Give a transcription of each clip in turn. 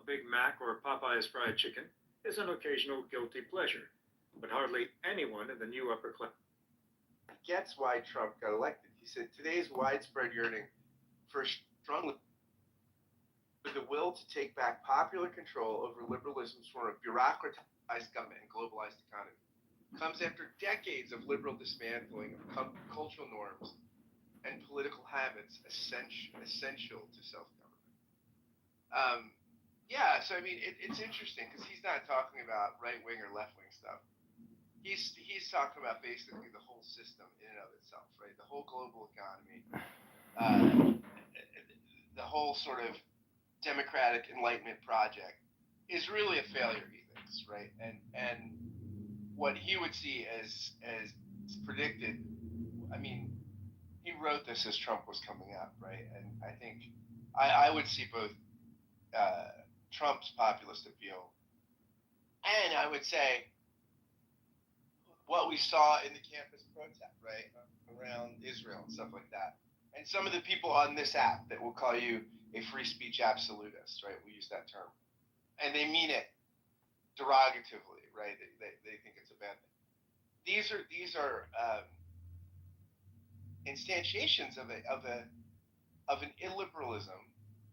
Big Mac or Popeye's fried chicken is an occasional guilty pleasure, but hardly anyone in the new upper class gets why Trump got elected. He said today's widespread yearning for strong with the will to take back popular control over liberalism's form of bureaucratized government and globalized economy comes after decades of liberal dismantling of cultural norms and political habits essential to self-government. So I mean, it's interesting because he's not talking about right-wing or left-wing stuff. He's talking about basically the whole system in and of itself, right? The whole global economy, the whole sort of democratic enlightenment project is really a failure, he thinks, right? And what he would see as predicted, I mean, he wrote this as Trump was coming up, right? And I think I would see both Trump's populist appeal and I would say what we saw in the campus protest, right, around Israel and stuff like that. And some of the people on this app that will call you a free speech absolutist, right? We use that term. And they mean it derogatively, right? They think it's a bad thing. These are instantiations of an illiberalism.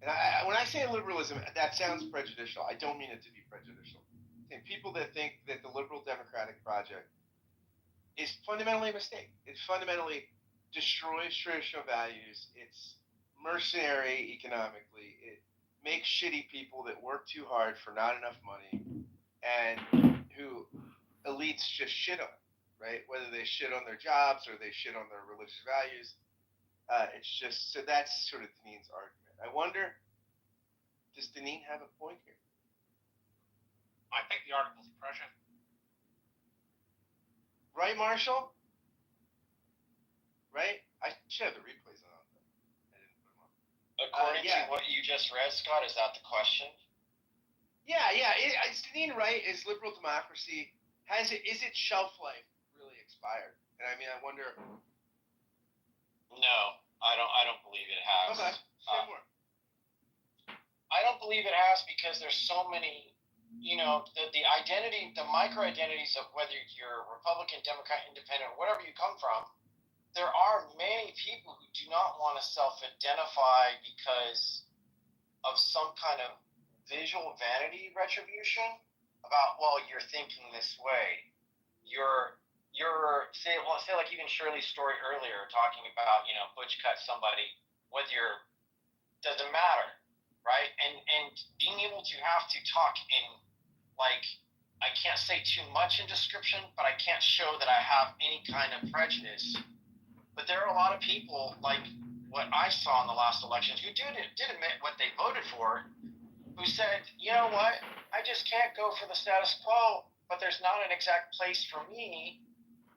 And when I say illiberalism, that sounds prejudicial. I don't mean it to be prejudicial. And people that think that the liberal democratic project is fundamentally a mistake. It fundamentally destroys traditional values. It's mercenary economically. It makes shitty people that work too hard for not enough money and who elites just shit on, right? Whether they shit on their jobs or they shit on their religious values. It's just, so that's sort of Deneen's argument. I wonder, does Deneen have a point here? I think the article's prescient. Right, Marshall? Right? I should have the replays on. I didn't put them on. According to what you just read, Scott, is that the question? Yeah. Is Deneen right? Is liberal democracy, is its shelf life really expired? And I mean, I wonder. No, I don't believe it has. Okay, say more. I don't believe it has because there's so many. The identity, the micro-identities of whether you're Republican, Democrat, Independent, whatever you come from, there are many people who do not want to self-identify because of some kind of visual vanity retribution about, well, you're thinking this way. Say like even Shirley's story earlier talking about, butch cut somebody, whether doesn't matter, right? And being able to have to talk in, like, I can't say too much in description, but I can't show that I have any kind of prejudice. But there are a lot of people, like what I saw in the last elections, who did admit what they voted for, who said, you know what, I just can't go for the status quo, but there's not an exact place for me,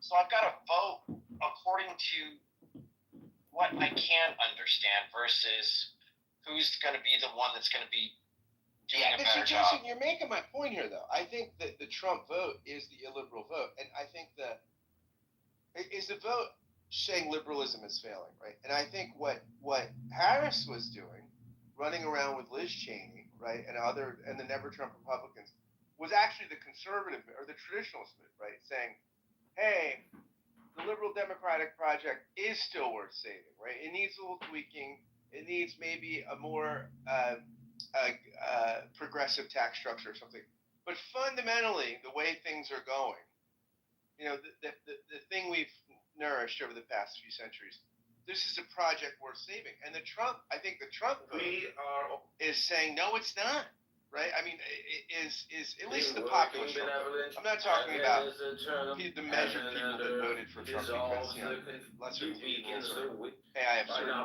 so I've got to vote according to what I can understand versus who's going to be the one that's going to be doing a better job. Jason, you're making my point here, though. I think that the Trump vote is the illiberal vote, and I think is the vote saying liberalism is failing, right? And I think what Harris was doing, running around with Liz Cheney, right, and the Never Trump Republicans, was actually the conservative or the traditionalist move, right? Saying, hey, the liberal democratic project is still worth saving, right? It needs a little tweaking. It needs maybe a more progressive tax structure or something. But fundamentally, the way things are going, the thing we've nourished over the past few centuries, this is a project worth saving. And I think the Trump vote is saying, no, it's not. Right? I mean, is at least the populist. I'm not talking about the measured people that voted for Trump because, lesser evils or, hey, I have certain.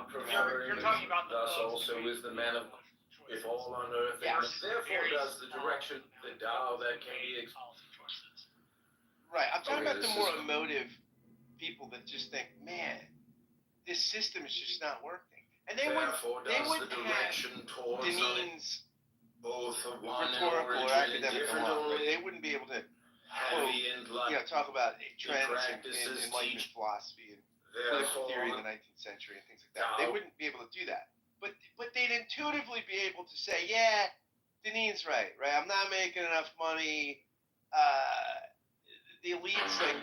You're talking about the thus also is the man of, if all on earth, therefore does the direction, the Tao that can be Right. I'm talking about the more emotive people that just think, man, this system is just not working. And they wouldn't have Deneen's rhetorical or academic alone. Right? They wouldn't be able to talk about trends in Enlightenment philosophy and political theory in the 19th century and things like that. They wouldn't be able to do that. But they'd intuitively be able to say, yeah, Deneen's right? I'm not making enough money. The elites, like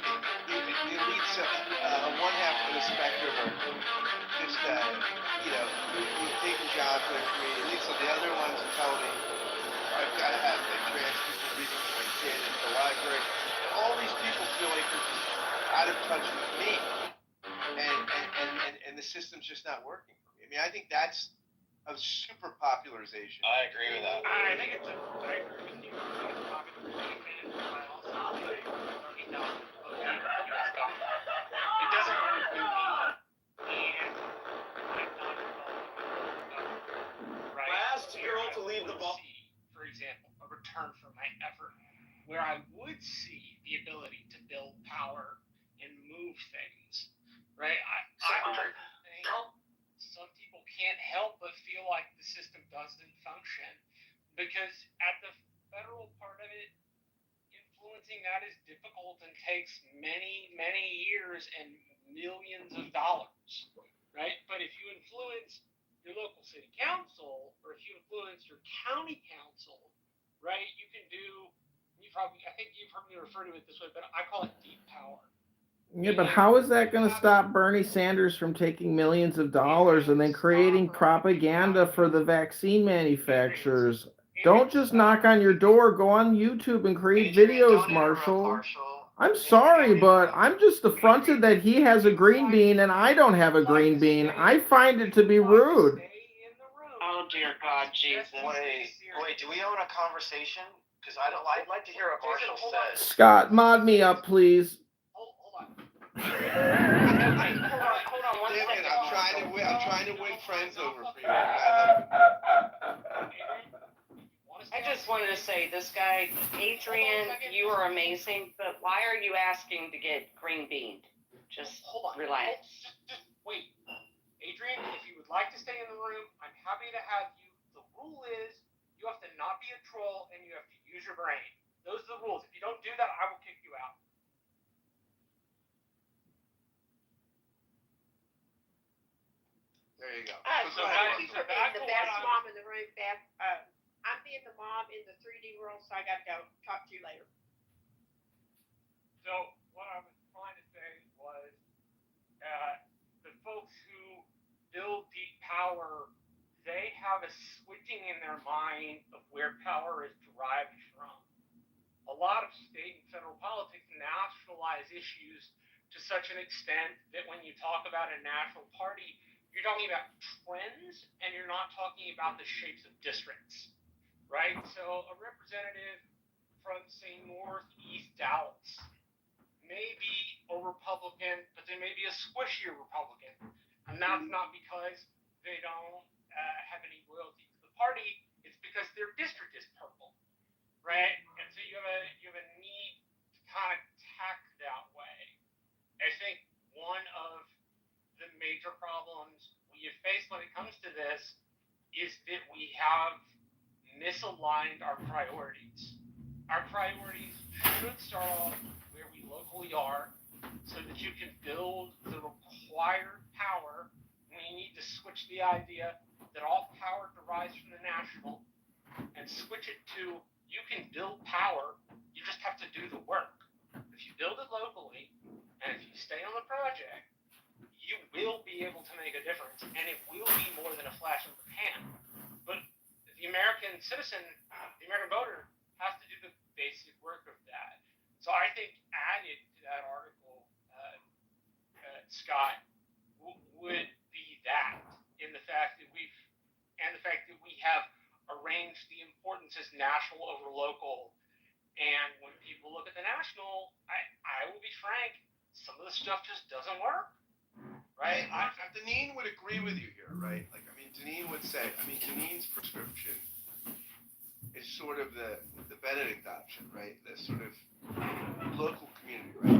the elites, one half of the spectrum are just, taking jobs away from me. At least the other ones are telling me I've got to have like trans people reading to my kid at the library. And all these people feel like they're just out of touch with me, and the system's just not working for me. I mean, I think that's a super popularization. I agree with that. I think I agree with you. It's popularization, but also like 30,000 US dollars. It doesn't work with me, and I'm not involved, right? Last girl to leave the ball. For example, a return for my effort, where I would see the ability to build power and move things, right? I think some people can't help but feel like the system doesn't function because at the federal part of it, influencing that is difficult and takes many, many years and millions of dollars, right? But if you influence your local city council, or if you influence your county council, right, you can do, I think you've heard me refer to it this way, but I call it deep power. Yeah, but how is that going to stop Bernie Sanders from taking millions of dollars and then creating propaganda for the vaccine manufacturers? Don't just knock on your door, go on YouTube and create videos, Marshall. I'm sorry, but I'm just affronted that he has a green bean and I don't have a green bean. I find it to be rude. Oh dear God, Jesus. Wait, do we own a conversation? Because I'd like to hear what Marshall says. Scott, mod me up, please. Hold on. Hold on one second. I'm trying to win friends over for you. I just wanted to say, this guy, Adrian, you are amazing, but why are you asking to get green beaned? Just relax. Just wait. Adrian, if you would like to stay in the room, I'm happy to have you. The rule is you have to not be a troll and you have to use your brain. Those are the rules. If you don't do that, I will kick you out. There you go. So back being to the what best I- mom in the room, Beth. I'm being the mom in the 3D world, so I gotta go. Talk to you later. So what I was trying to say was the folks who build deep power, they have a switching in their mind of where power is derived from. A lot of state and federal politics nationalize issues to such an extent that when you talk about a national party, you're talking about trends and you're not talking about the shapes of districts, right? So a representative from, say, Northeast Dallas may be a Republican, but they may be a squishier Republican. And that's not because they don't have any loyalty to the party. It's because their district is purple, right? And so you have a need to kind of tack that way. I think one of the major problems we have faced when it comes to this is that we have misaligned our priorities. Our priorities should start off where we locally are so that you can build the required power. We need to switch the idea that all power derives from the national and switch it to you can build power, you just have to do the work. If you build it locally and if you stay on the project, you will be able to make a difference, and it will be more than a flash in the pan. But the American citizen, the American voter, has to do the basic work of that. So I think added to that article, Scott, would be that in the fact that we have arranged the importance as national over local. And when people look at the national, I will be frank, some of the stuff just doesn't work. Right? Deneen would agree with you here, right? Like, I mean, Deneen would say, Deneen's prescription is sort of the Benedict option, right? The sort of local community, right?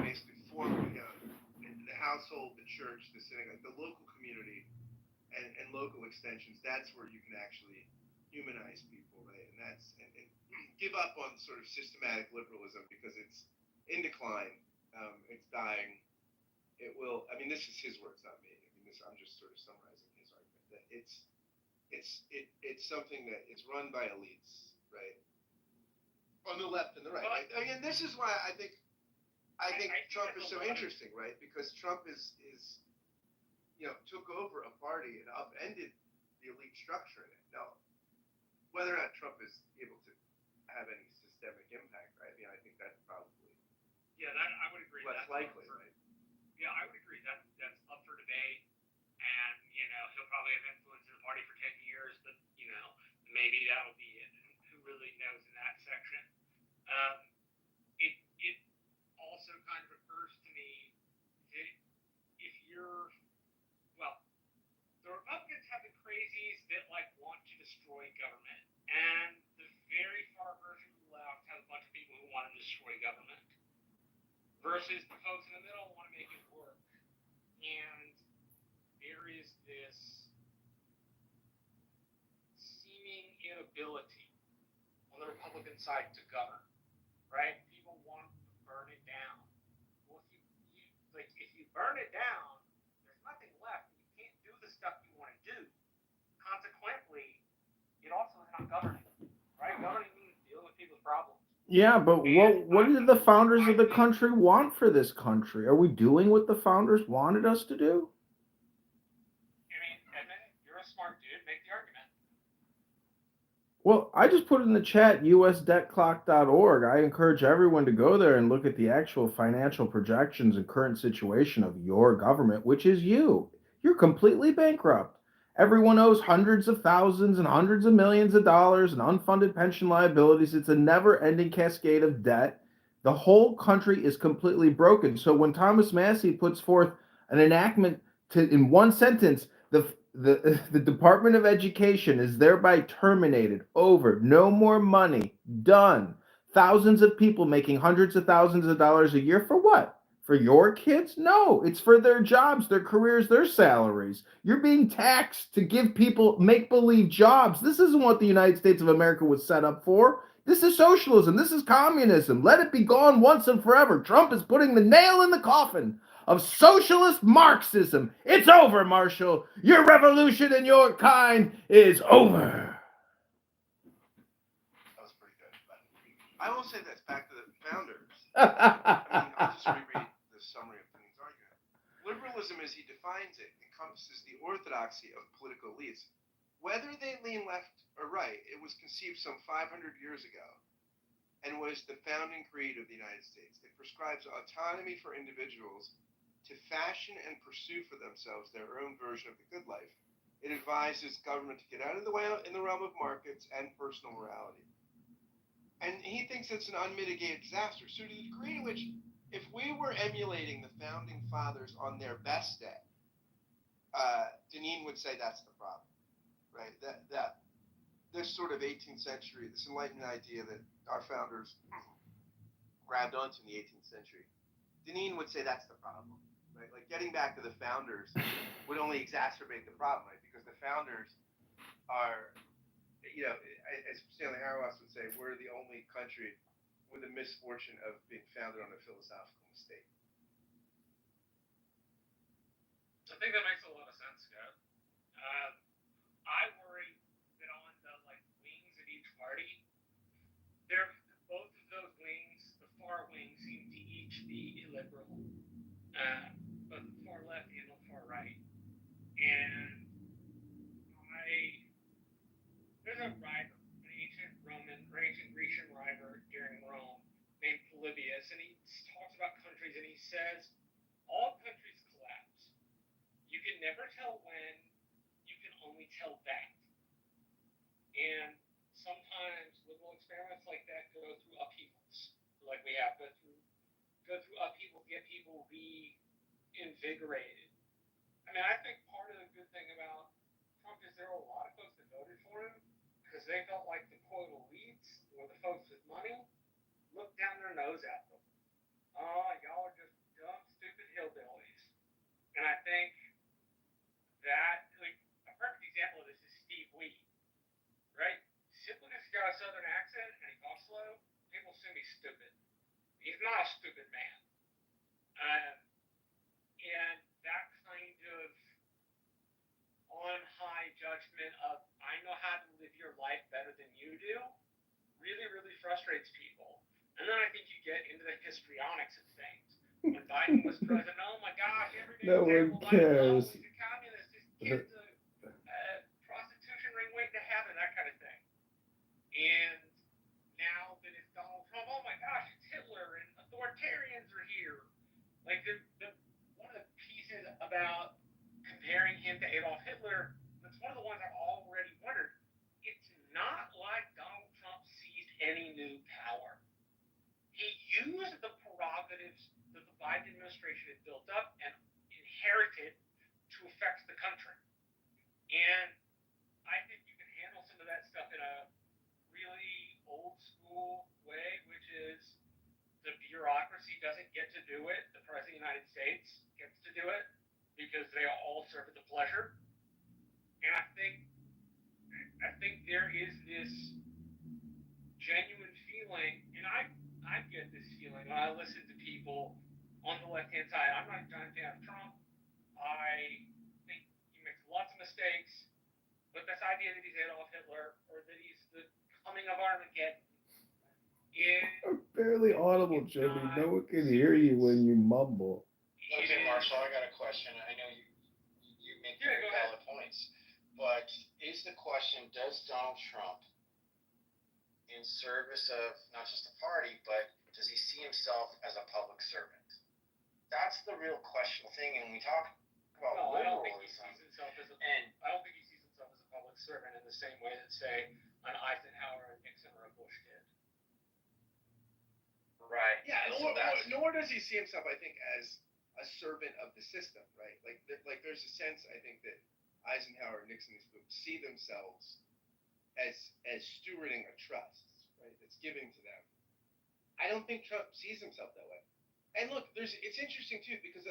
Basically forming the household, the church, the synagogue, the local community, and local extensions. That's where you can actually humanize people, right? And give up on sort of systematic liberalism because it's in decline, it's dying. It will. I mean, this is his words, not me. I'm just sort of summarizing his argument. That it's something that is run by elites, right? On the left and the right. Right? I mean, this is why I think Trump is so interesting, right? Because Trump is took over a party and upended the elite structure in it. Now, whether or not Trump is able to have any systemic impact, right? I mean, I think that's probably I would agree. less likely, right? Yeah, I would agree. That's up for debate, and he'll probably have influence in the party for 10 years, but maybe that'll be it. Who really knows in that section? It also kind of occurs to me that if you're the Republicans have the crazies that want to destroy government, and the very far version of the left has a bunch of people who want to destroy government, versus the folks in the middle want to make it work. And there is this seeming inability on the Republican side to govern, right? People want to burn it down. Well, if you burn it down, there's nothing left. You can't do the stuff you want to do. Consequently, it also is not governing, right? Governing means dealing with people's problems. Yeah, but what did the founders of the country want for this country? Are we doing what the founders wanted us to do? I mean, Edmund, you're a smart dude. Make the argument. Well, I just put in the chat usdebtclock.org. I encourage everyone to go there and look at the actual financial projections and current situation of your government, which is you. You're completely bankrupt. Everyone owes hundreds of thousands and hundreds of millions of dollars and unfunded pension liabilities. It's a never ending cascade of debt. The whole country is completely broken. So when Thomas Massey puts forth an enactment in one sentence, the Department of Education is thereby terminated. Over. No more money. Done. Thousands of people making hundreds of thousands of dollars a year for what? For your kids? No, it's for their jobs, their careers, their salaries. You're being taxed to give people make-believe jobs. This isn't what the United States of America was set up for. This is socialism. This is communism. Let it be gone once and forever. Trump is putting the nail in the coffin of socialist Marxism. It's over, Marshall. Your revolution and your kind is over. That was pretty good. But I will say this back to the founders. I mean, I'll just reread the summary of Finney's argument. Liberalism, as he defines it, encompasses the orthodoxy of political elites. Whether they lean left or right, it was conceived some 500 years ago and was the founding creed of the United States. It prescribes autonomy for individuals to fashion and pursue for themselves their own version of the good life. It advises government to get out of the way in the realm of markets and personal morality. And he thinks it's an unmitigated disaster. So to the degree to which, if we were emulating the founding fathers on their best day, Deneen would say that's the problem, right? That this sort of 18th century, this Enlightenment idea that our founders grabbed onto in the 18th century, Deneen would say that's the problem, right? Like getting back to the founders would only exacerbate the problem, right? Because the founders are, as Stanley Hauerwas would say, we're the only country with the misfortune of being founded on a philosophical mistake. I think that makes a lot of sense, Scott. I worry that on the wings of each party, both of those wings, the far wing, seem to each be illiberal, both the far left and the far right. And there's a writer, an ancient Grecian writer during Rome named Polybius, and he talks about countries, and he says all countries collapse. You can never tell when, you can only tell that. And sometimes liberal experiments like that go through upheavals, like we have go through upheaval, get people reinvigorated. I mean, I think part of the good thing about Trump is there were a lot of folks that voted for him because they felt like the quote elites or the folks with money looked down their nose at them. Oh, y'all are just dumb, stupid hillbillies. And I think that a perfect example of this is Steve Wheat, right? Simply because he's got a southern accent and he talks slow, people assume he's stupid. He's not a stupid man. And that kind of on high judgment of I I know how to live your life better than you do really, really frustrates people. And then I think you get into the histrionics of things. When Biden was president, oh my gosh, every day No one cares. He's a communist, his kid's a prostitution ring waiting to heaven, that kind of thing. And now that it's Donald Trump, oh my gosh, it's Hitler and authoritarians are here. Like one of the pieces about comparing him to Adolf Hitler, that's one of the ones I've already wondered. It's not like Donald Trump seized any new power. He used the prerogatives that the Biden administration had built up and inherited to affect the country. And I think you can handle some of that stuff in a really old school way, which is the bureaucracy doesn't get to do it. The President of the United States gets to do it because they all serve at the pleasure. And I think there is this genuine feeling, and I get this feeling when I listen to people on the left-hand side. I'm not trying to down Trump. I think he makes lots of mistakes, but this idea that he's Adolf Hitler or that he's the coming of Armageddon is Barely audible, Jimmy. No one can hear you when you mumble. Okay, Marshall, I got a question. I know you make very valid points, but is the question, does Donald Trump, in service of not just the party, but does he see himself as a public servant? That's the real question thing, and we talk about I don't think he liberalism. sees himself as I don't think he sees himself as a public servant in the same way that, say, an Eisenhower, a Nixon, or a Bush did. Right. Yeah, And so nor does he see himself, I think, as a servant of the system, right? Like there's a sense, I think, that Eisenhower, Nixon, these people see themselves as stewarding a trust, right? That's given to them. I don't think Trump sees himself that way. And look, it's interesting too because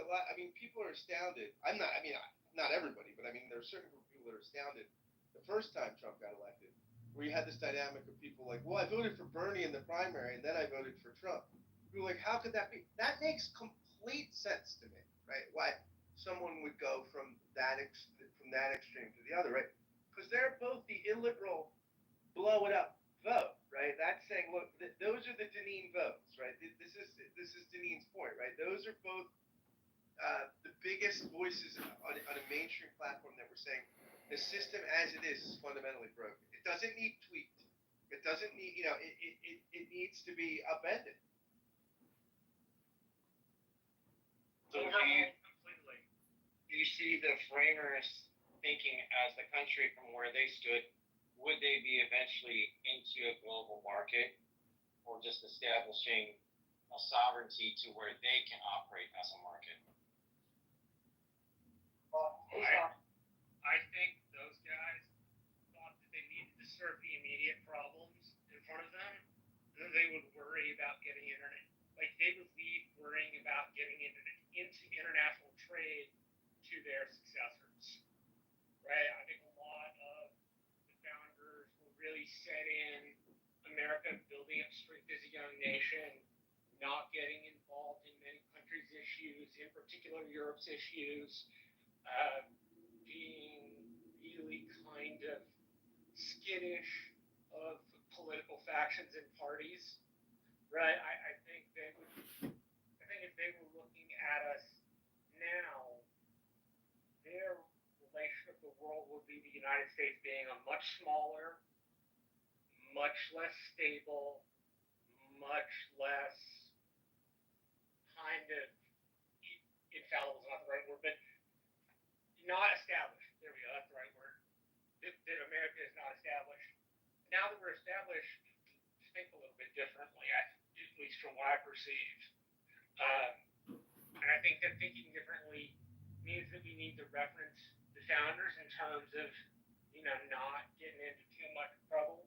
people are astounded. Not everybody, but there are certain group of people that are astounded the first time Trump got elected, where you had this dynamic of people like, well, I voted for Bernie in the primary and then I voted for Trump. People were like, how could that be? That makes complete sense to me, right? Why someone would go from that extreme to the other, right? Because they're both the illiberal, blow it up vote, right? That's saying, look, those are the Deneen votes, right? This is Deneen's point, right? Those are both the biggest voices on a mainstream platform that were saying the system as it is fundamentally broken. It doesn't need tweaked. It doesn't need, it needs to be upended. So Completely. do you see the framers thinking as the country from where they stood, would they be eventually into a global market or just establishing a sovereignty to where they can operate as a market? I think those guys thought that they needed to serve the immediate problems in front of them, and then they would worry about getting internet. Like they would leave worrying about getting into international trade to their successors, right? I think a lot of the founders were really set in America building up strength as a young nation, not getting involved in many countries' issues, in particular Europe's issues. Being really kind of skittish of political factions and parties, right? I think if they were looking at us now, their relation of the world would be the United States being a much smaller, much less stable, much less kind of infallible is not the right word, but not established. There we go. That's the right word. That America is not established. Now that we're established, think a little bit differently, at least from what I perceive. And I think that thinking differently means that we need to reference the founders in terms of, not getting into too much trouble.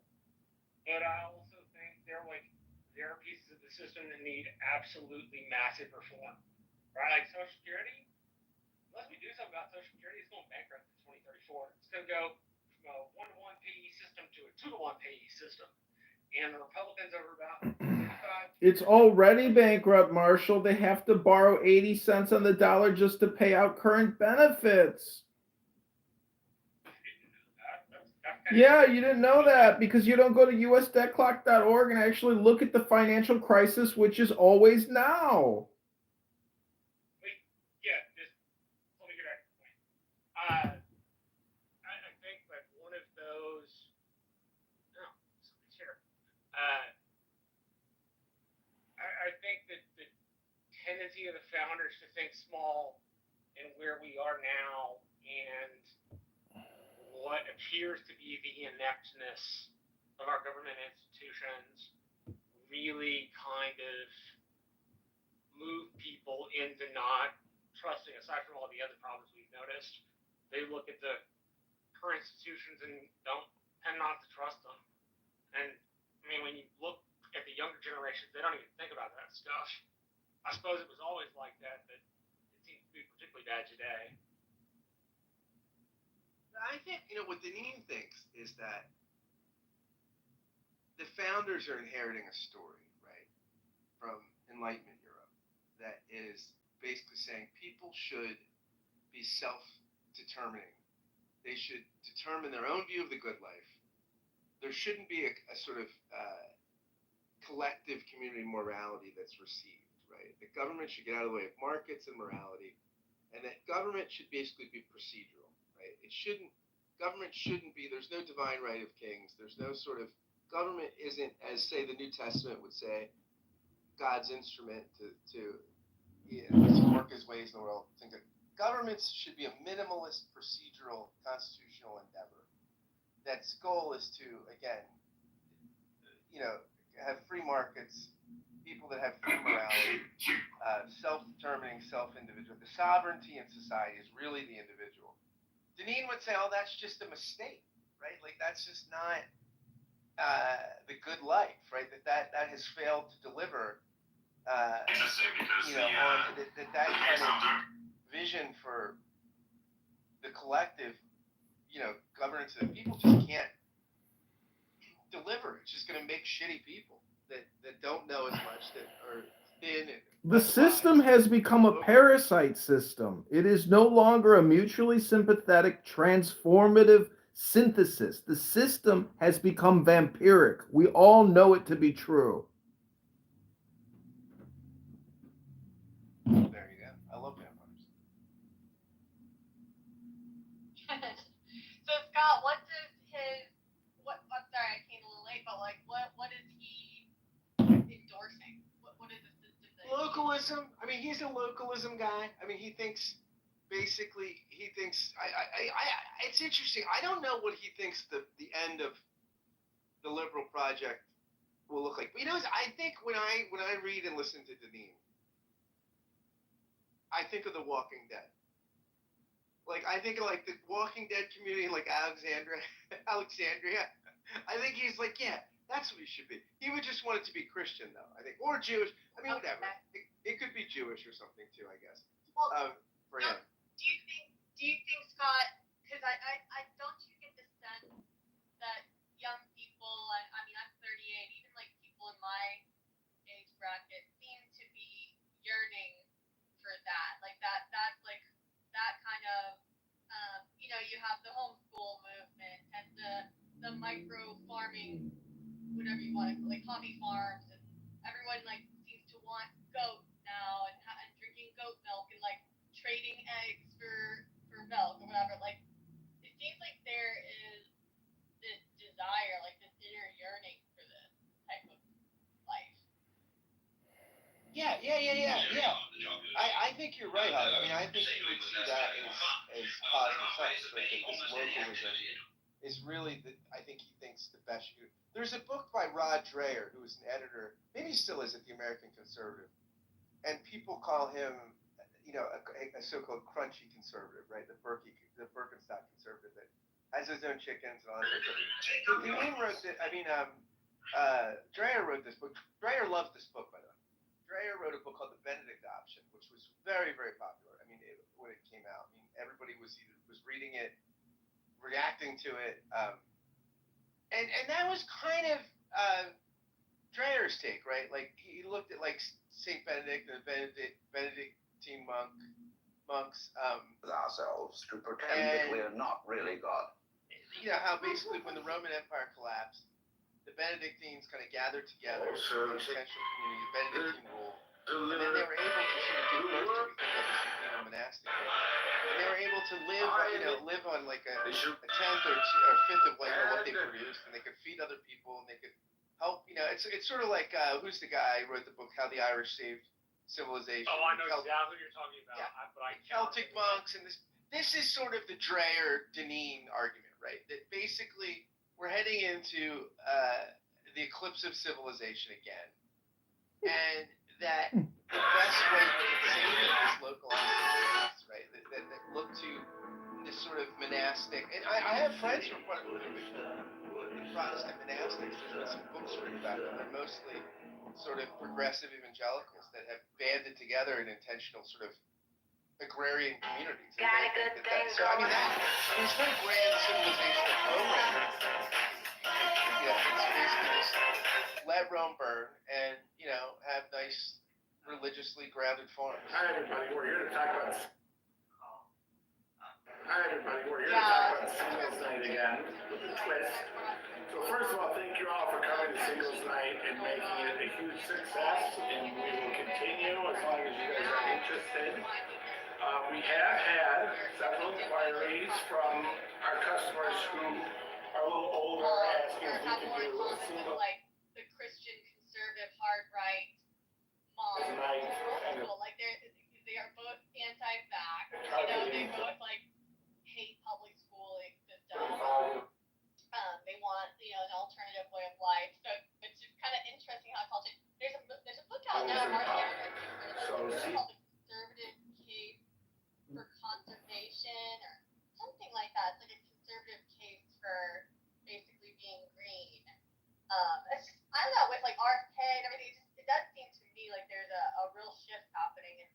But I also think there are pieces of the system that need absolutely massive reform. Right? Like Social Security. Unless we do something about Social Security, it's going bankrupt in 2034. It's going to go from a 1-to-1 payee system to a 2-to-1 payee system. And the Republicans over about 65. It's already bankrupt, Marshall. They have to borrow 80 cents on the dollar just to pay out current benefits. That's kind Yeah, you didn't know that because you don't go to usdebtclock.org and actually look at the financial crisis, which is always now. Yeah, just let me get back to the point. I think like one of those. No, somebody's here. I think that the tendency of the founders to think small and where we are now and what appears to be the ineptness of our government institutions really kind of move people into not trusting, aside from all the other problems we've noticed. They look at the current institutions and don't tend not to trust them. And I mean, when you look at the younger generations, they don't even think about that stuff. I suppose it was always like that, but it seems to be particularly bad today. I think what Deneen thinks is that the founders are inheriting a story, right, from Enlightenment Europe that is basically saying people should be self-determining. They should determine their own view of the good life. There shouldn't be a sort of collective community morality that's received, right? The government should get out of the way of markets and morality, and that government should basically be procedural, right? Government shouldn't be, there's no divine right of kings. There's no sort of, government isn't, as say the New Testament would say, God's instrument to work his ways in the world. Governments should be a minimalist, procedural, constitutional endeavor. That's goal is to, again, have free markets, people that have free morality, self-determining, self-individual. The sovereignty in society is really the individual. Deneen would say, oh, that's just a mistake, right? Like, that's just not the good life, right? That has failed to deliver, on that kind of vision for the collective, governance of the people just can't deliver. It's just going to make shitty people that don't know as much, that are thin. The system has become a parasite system. It is no longer a mutually sympathetic, transformative synthesis. The system has become vampiric. We all know it to be true. There you go. I love vampires. So Scott, I'm sorry, I came a little late, but like, what is he endorsing? What is the system that Localism. I mean, he's a localism guy. I mean, he thinks it's interesting. I don't know what he thinks the end of the liberal project will look like. But I think when I read and listen to Deneen, I think of The Walking Dead. Like, I think of like the Walking Dead community in like Alexandria. I think he's like, yeah, that's what he should be. He would just want it to be Christian though, I think, or Jewish. I mean, whatever. It could be Jewish or something too, I guess. Well, for him. Do you think Scott? Because I don't you get the sense that young people, I mean, I'm 38, even like people in my age bracket seem to be yearning for that, like that's like that kind of, you have the homeschool movement and the micro farming, whatever you want to call it, like hobby farms, and everyone like seems to want goats now and drinking goat milk and like trading eggs for milk or whatever. Like, it seems like there is this desire, like this inner yearning for this type of life. Yeah. I think you're right. I mean, I think you would see that as positive signs, right? That this localism is really I think he thinks the best. There's a book by Rod Dreher, who was an editor, maybe he still is, at the American Conservative, and people call him, a so-called crunchy conservative, right? The Birkenstock conservative that has his own chickens and all that sort of stuff. Deneen wrote that. I mean, Dreher wrote this book. Dreher loved this book, by the way. Dreher wrote a book called The Benedict Option, which was very, very popular. I mean, when it came out, I mean, everybody was reading it, reacting to it, and that was kind of Dreher's take, right? Like, he looked at like Saint Benedict and the Benedictine monks. Ourselves to pretend that we are not really God. how basically when the Roman Empire collapsed, the Benedictines kind of gathered together, the essential community, Benedictine rule, and then they were able to sort of give birth to we think of as being a monastic order. And they were able to live on like a tenth or fifth of like what they produced, and they could feed other people, and they could help. It's sort of like who's the guy who wrote the book How the Irish Saved Civilization? Oh, I know exactly what you're talking about. Yeah. But I Celtic monks, and this is sort of the Dreyer-Deneen argument, right? That basically we're heading into the eclipse of civilization again, and that the best way to save it is localized communities, right? That look to this sort of monastic, and I have friends who are quite Protestant monastics. There's been some books written about them. They're mostly sort of progressive evangelicals that have banded together in intentional sort of agrarian communities. Got a good thing So I mean, it's very grand civilizational program. It's basically just let Rome burn and have nice religiously grounded farms. Hi everybody, we're here to talk about. Singles Night again with a twist. So first of all, thank you all for coming to Singles Night and making it a huge success, and we will continue as long as you guys are interested. We have had several inquiries from our customers who are a little older asking if we could do a single like the Christian conservative hard right mom. night. Like they are both anti-vax. They both like hate public schooling system. They want an alternative way of life. So it's just kind of interesting how it's all changed. There's a book out now, Mark called The Conservative Case for Conservation or something like that. It's like a conservative case for basically being green. It's just, I don't know, with like RFK and everything, it does seem to me like there's a real shift happening in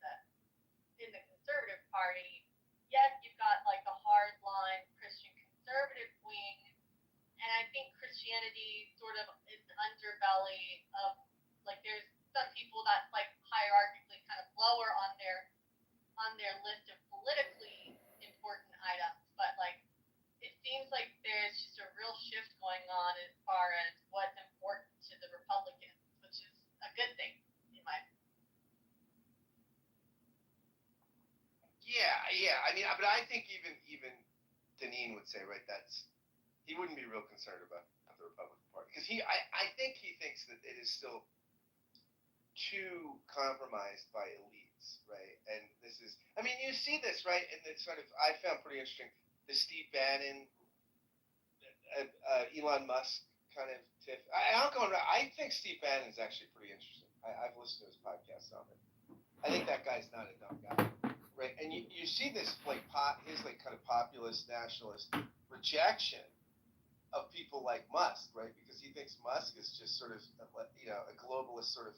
the conservative party. Yes, you've got like the hardline Christian conservative wing, and I think Christianity sort of is the underbelly of like there's some people that like hierarchically kind of lower on their list of politically important items, but like it seems like there's just a real shift going on as far as what's important to the Republicans, which is a good thing in my opinion. Yeah. I mean, but I think even Deneen would say, right, he wouldn't be real concerned about the Republican Party because I think he thinks that it is still too compromised by elites, right? And this is, I mean, you see this, right? And it's sort of, I found pretty interesting, the Steve Bannon, Elon Musk kind of tiff. I think Steve Bannon is actually pretty interesting. I've listened to his podcast on it. I think that guy's not a dumb guy, right? And you see this his kind of populist nationalist rejection of people like Musk, right? Because he thinks Musk is just sort of a globalist sort of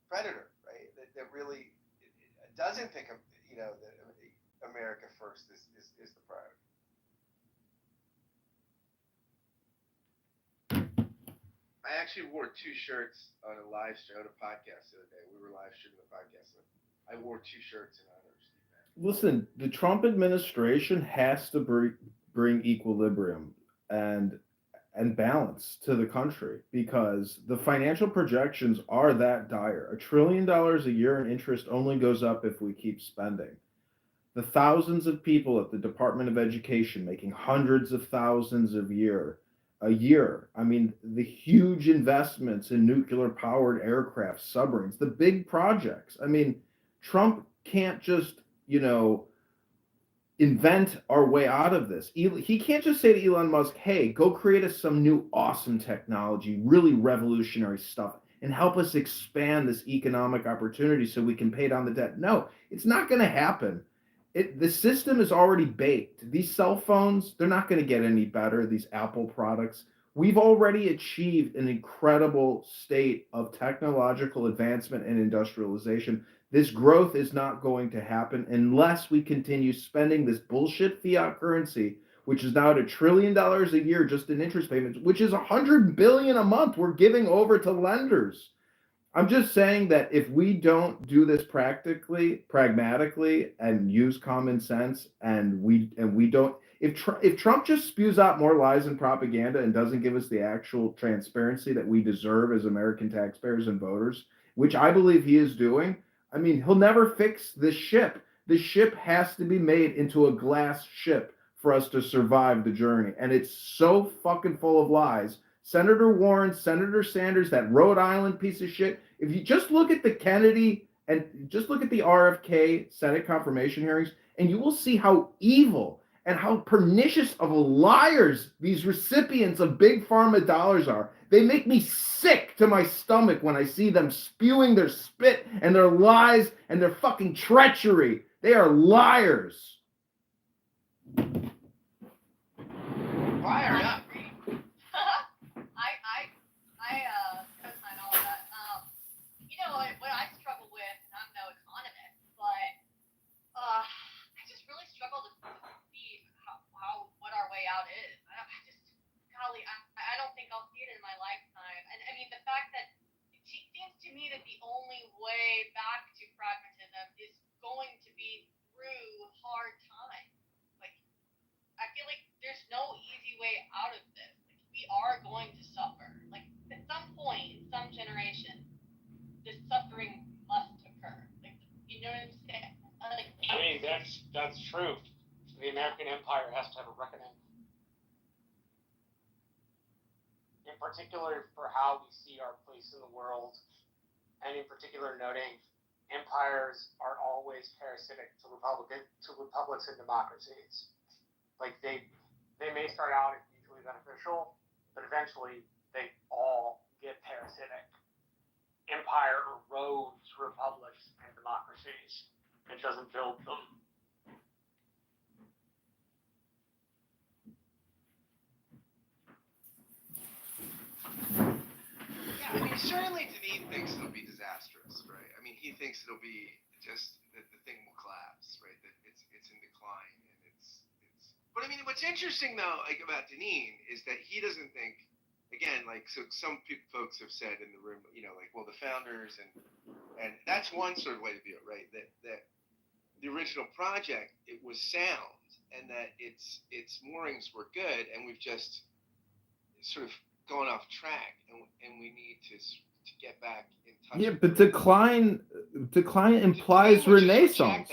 predator, right? That really doesn't think of that America first is the priority. I actually wore two shirts on a live stream, on a podcast the other day. We were live streaming the podcast. I wore two shirts in honor of Steve Bannon. Listen, the Trump administration has to bring equilibrium and balance to the country because the financial projections are that dire. $1 trillion a year in interest only goes up if we keep spending. The thousands of people at the Department of Education making hundreds of thousands a year. I mean, the huge investments in nuclear-powered aircraft, submarines, the big projects. I mean, Trump can't just, invent our way out of this. He can't just say to Elon Musk, hey, go create us some new awesome technology, really revolutionary stuff, and help us expand this economic opportunity so we can pay down the debt. No, it's not going to happen. The system is already baked. These cell phones, they're not going to get any better, these Apple products. We've already achieved an incredible state of technological advancement and industrialization. This growth is not going to happen unless we continue spending this bullshit fiat currency, which is now at $1 trillion a year just in interest payments, which is $100 billion a month we're giving over to lenders. I'm just saying that if we don't do this pragmatically, and use common sense, and we don't, If Trump just spews out more lies and propaganda and doesn't give us the actual transparency that we deserve as American taxpayers and voters, which I believe he is doing, I mean, he'll never fix this ship. The ship has to be made into a glass ship for us to survive the journey. And it's so fucking full of lies. Senator Warren, Senator Sanders, that Rhode Island piece of shit. If you just look at the Kennedy and just look at the RFK Senate confirmation hearings, and you will see how evil and how pernicious of liars these recipients of big pharma dollars are. They make me sick to my stomach when I see them spewing their spit and their lies and their fucking treachery. They are liars. Liar, yeah. I co-sign all of that. You know what I struggle with, and I'm no economist, but I just really struggle to see what our way out is. I don't think I'll see it in my lifetime. And I mean, the fact that it seems to me that the only way back to pragmatism is going to be through hard times. Like, I feel like there's no easy way out of this. Like, we are going to suffer. Like, at some point in some generation, this suffering must occur. Like, you know what I'm saying? Like, I mean, that's true. The American Empire has to have a reckoning. In particular, for how we see our place in the world, and in particular, noting empires are always parasitic to republics and democracies. Like they may start out as mutually beneficial, but eventually they all get parasitic. Empire erodes republics and democracies. It doesn't build them. Yeah, I mean, certainly Deneen thinks it'll be disastrous, right? I mean, he thinks it'll be just that the thing will collapse, right? That it's in decline, and it's. But I mean, what's interesting though, like about Deneen, is that he doesn't think. Again, like so, some folks have said in the room, you know, like, well, the founders and that's one sort of way to view it, right? That the original project, it was sound, and that its moorings were good, and we've just sort of gone off track, and we need to get back in touch. Yeah, but decline implies renaissance.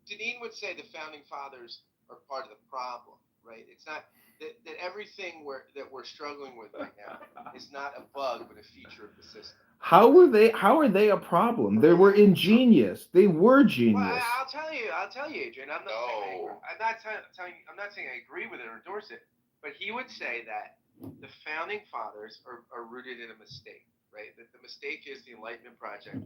Deneen would say the founding fathers are part of the problem, right? It's not that everything that we're struggling with right now is not a bug, but a feature of the system. How are they a problem? They were ingenious. They were genius. Well, I'll tell you, Adrian. I'm not saying I agree with it or endorse it, but he would say that the founding fathers are rooted in a mistake, right? That the mistake is the Enlightenment project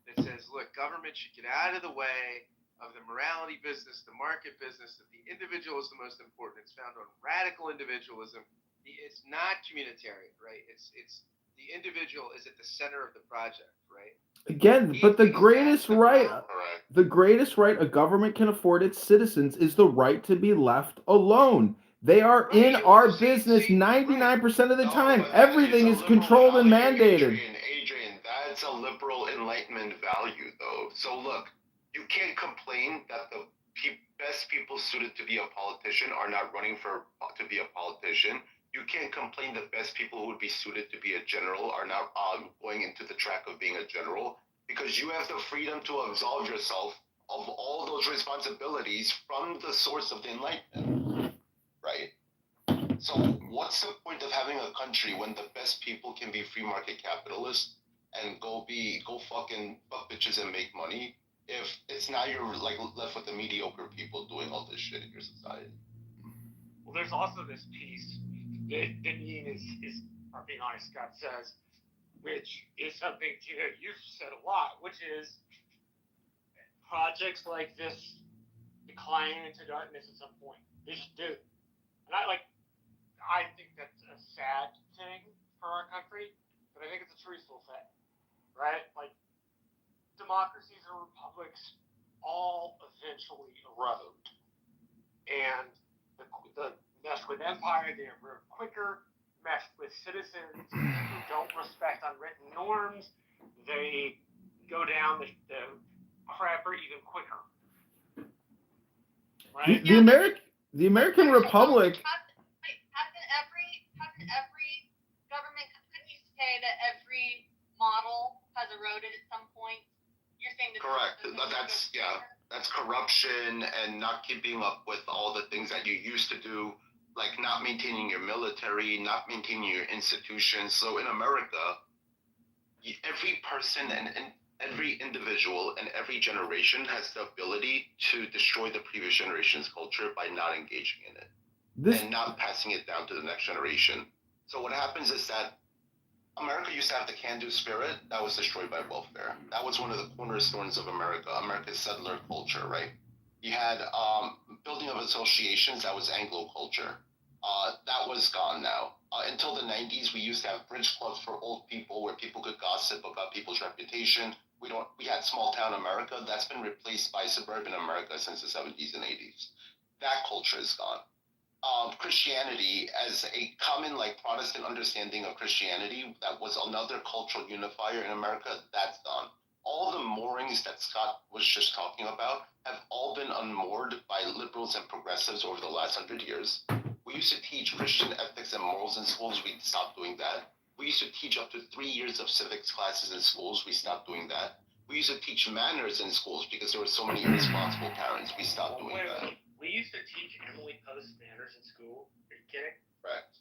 that says, look, government should get out of the way of the morality business, the market business, that the individual is the most important. It's found on radical individualism. It's not communitarian, right? It's the individual is at the center of the project, right? Again, but the greatest right a government can afford its citizens is the right to be left alone. They are in our business 99% of the time. Everything is controlled and mandated. Adrian, that's a liberal Enlightenment value, though. So look, you can't complain that the best people suited to be a politician are not running to be a politician. You can't complain that best people who would be suited to be a general are not going into the track of being a general, because you have the freedom to absolve yourself of all those responsibilities from the source of the Enlightenment, right? So what's the point of having a country when the best people can be free market capitalists and go fucking fuck bitches and make money, if it's now you're like left with the mediocre people doing all this shit in your society? Well, there's also this piece that Deneen is being honest, Scott says, which is something you've said a lot, which is projects like this decline into darkness at some point. They just do. And I think that's a sad thing for our country, but I think it's a truthful thing, right? Like, democracies and republics all eventually erode. And the mess with empire, they erode quicker. Mess with citizens who don't respect unwritten norms, they go down the crapper even quicker. Right? the American Republic. Hasn't every government, couldn't you say that every model has eroded at some point? You're saying that Correct. That's corruption and not keeping up with all the things that you used to do, like not maintaining your military, not maintaining your institutions. So in America, every person and every individual and every generation has the ability to destroy the previous generation's culture by not engaging in it and not passing it down to the next generation. So what happens is that America used to have the can-do spirit that was destroyed by welfare. That was one of the cornerstones of America, America's settler culture, right? You had building of associations, that was Anglo culture. That was gone now. Until the 90s, we used to have bridge clubs for old people where people could gossip about people's reputation. We had small town America. That's been replaced by suburban America since the 70s and 80s. That culture is gone. Christianity as a common Protestant understanding of Christianity that was another cultural unifier in America, that's gone. All the moorings that Scott was just talking about have all been unmoored by liberals and progressives over the last 100 years. We used to teach Christian ethics and morals in schools. We stopped doing that. We used to teach up to 3 years of civics classes in schools. We stopped doing that. We used to teach manners in schools because there were so many irresponsible parents. We stopped doing that. We used to teach Emily Post manners in school. Are you kidding? Correct.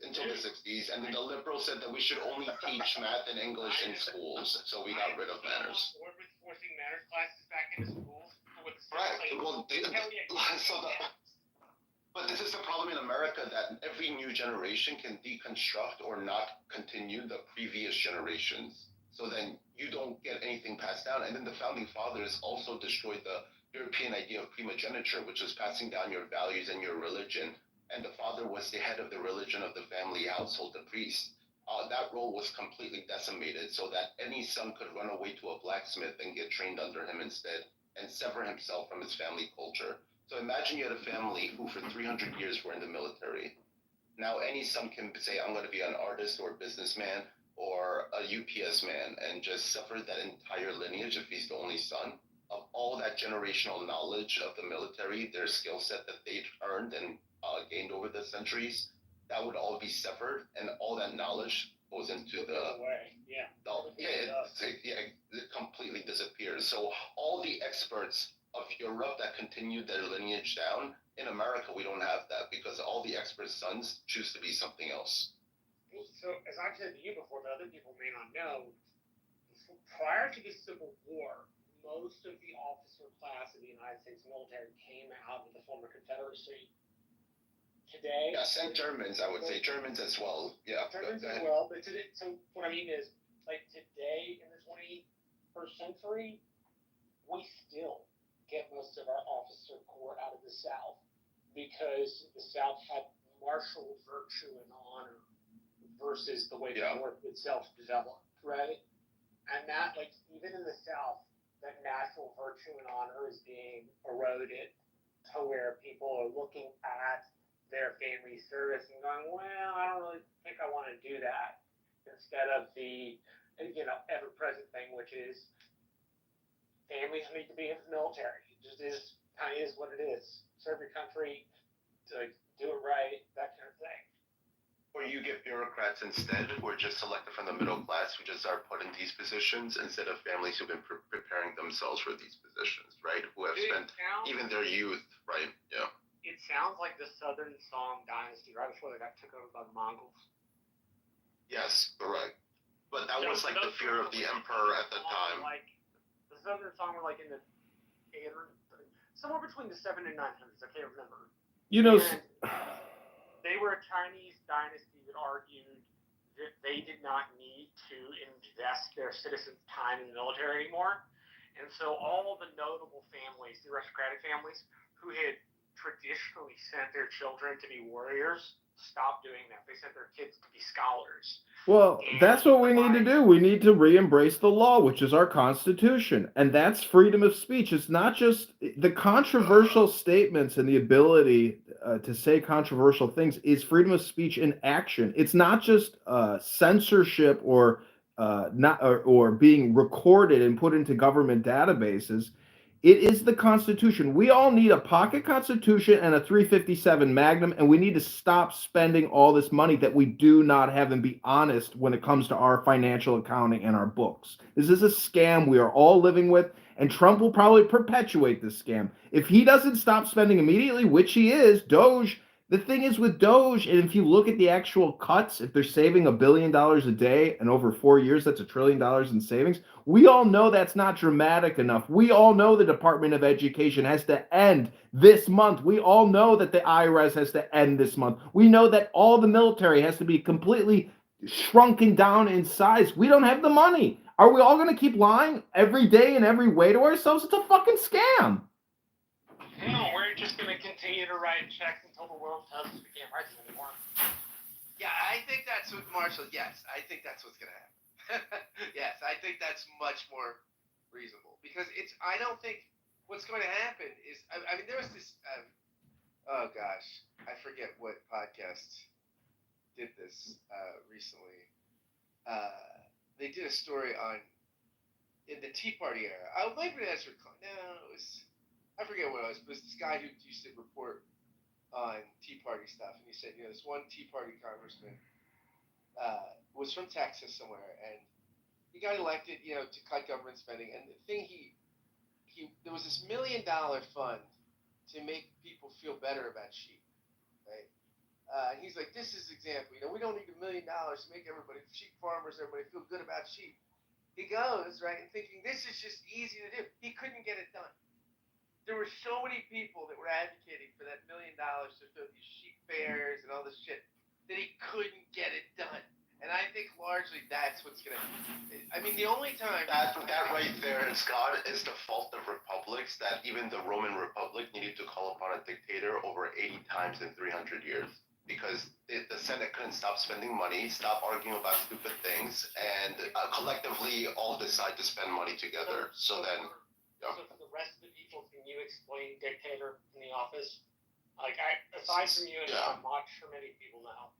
Until the 60s. And then the liberals said that we should only teach math and English in schools. So we got rid of manners. Or with forcing manners classes back into schools. Right. Well, but this is the problem in America, that every new generation can deconstruct or not continue the previous generations. So then you don't get anything passed down. And then the founding fathers also destroyed the European idea of primogeniture, which was passing down your values and your religion. And the father was the head of the religion of the family household, the priest. That role was completely decimated so that any son could run away to a blacksmith and get trained under him instead and sever himself from his family culture. So imagine you had a family who for 300 years were in the military. Now any son can say, I'm going to be an artist or a businessman or a UPS man, and just suffer that entire lineage if he's the only son of all that generational knowledge of the military, their skill set that they'd earned and gained over the centuries. That would all be severed, and all that knowledge goes into it completely disappears. So all the experts of Europe that continued their lineage down, in America we don't have that because all the experts' sons choose to be something else. So as I've said to you before, but other people may not know, prior to the Civil War, most of the officer class of the United States military came out of the former Confederacy. Today, yes, and Germans, I would say Germans as well. Yeah, Germans as well. But today, so what I mean is, today in the 21st century, we still get most of our officer corps out of the South because the South had martial virtue and honor versus the way the North itself developed, right? And that, even in the South, that natural virtue and honor is being eroded to where people are looking at their family service and going, well, I don't really think I want to do that, instead of the ever-present thing, which is families need to be in the military. It just is, kind of is what it is. Serve your country, to do it right, that kind of thing. Or you get bureaucrats instead who are just selected from the middle class who just are put in these positions instead of families who've been preparing themselves for these positions, right? Who have spent even their youth, right? Yeah. It sounds like the Southern Song dynasty right before they got took over by the Mongols. Yes, correct. But that was the fear of the emperor at the time. The Southern Song were in the 800, somewhere between the 700 and 900s. I can't remember. They were a Chinese dynasty that argued that they did not need to invest their citizens' time in the military anymore. And so all the notable families, the aristocratic families, who had traditionally sent their children to be warriors, stopped doing that. They sent their kids to be scholars. Well, that's what we need to do. We need to re-embrace the law, which is our Constitution. And that's freedom of speech. It's not just the controversial statements and the ability to say controversial things is freedom of speech in action. It's not just censorship or being recorded and put into government databases. It is the Constitution. We all need a pocket Constitution and a 357 Magnum, and we need to stop spending all this money that we do not have and be honest when it comes to our financial accounting and our books. This is a scam we are all living with, and Trump will probably perpetuate this scam. If he doesn't stop spending immediately, which he is, Doge, the thing is with Doge, and if you look at the actual cuts, if they're saving $1 billion a day and over 4 years, that's $1 trillion in savings. We all know that's not dramatic enough. We all know the Department of Education has to end this month. We all know that the IRS has to end this month. We know that all the military has to be completely shrunken down in size. We don't have the money. Are we all going to keep lying every day in every way to ourselves? It's a fucking scam. No, we're just going to continue to write checks until the world tells us we can't write them anymore. Yeah, I think that's what Marshall. Yes, I think that's what's gonna happen. Yes, I think that's much more reasonable because it's. I don't think what's going to happen is. I mean, there was this. Oh gosh, I forget what podcast did this recently. They did a story on in the Tea Party era. Oh, maybe that's no, it was. I forget what it was. But it was this guy who used to report on Tea Party stuff, and he said, this one Tea Party congressman was from Texas somewhere, and he got elected, to cut government spending. And the thing there was this $1 million fund to make people feel better about sheep, right? And he's like, this is example. We don't need $1 million to make sheep farmers, everybody feel good about sheep. He goes, right, and thinking this is just easy to do. He couldn't get it done. There were so many people that were advocating for that $1 million to do these sheep fairs and all this shit that he couldn't get it done. And I think largely that's what's going to. I mean, the only time that right there, Scott, is the fault of republics. That even the Roman Republic needed to call upon a dictator over 80 times in 300 years because the Senate couldn't stop spending money, stop arguing about stupid things, and collectively all decide to spend money together. So for the rest of the people, can you explain dictator in the office? Aside from you, and I'm not sure many people know.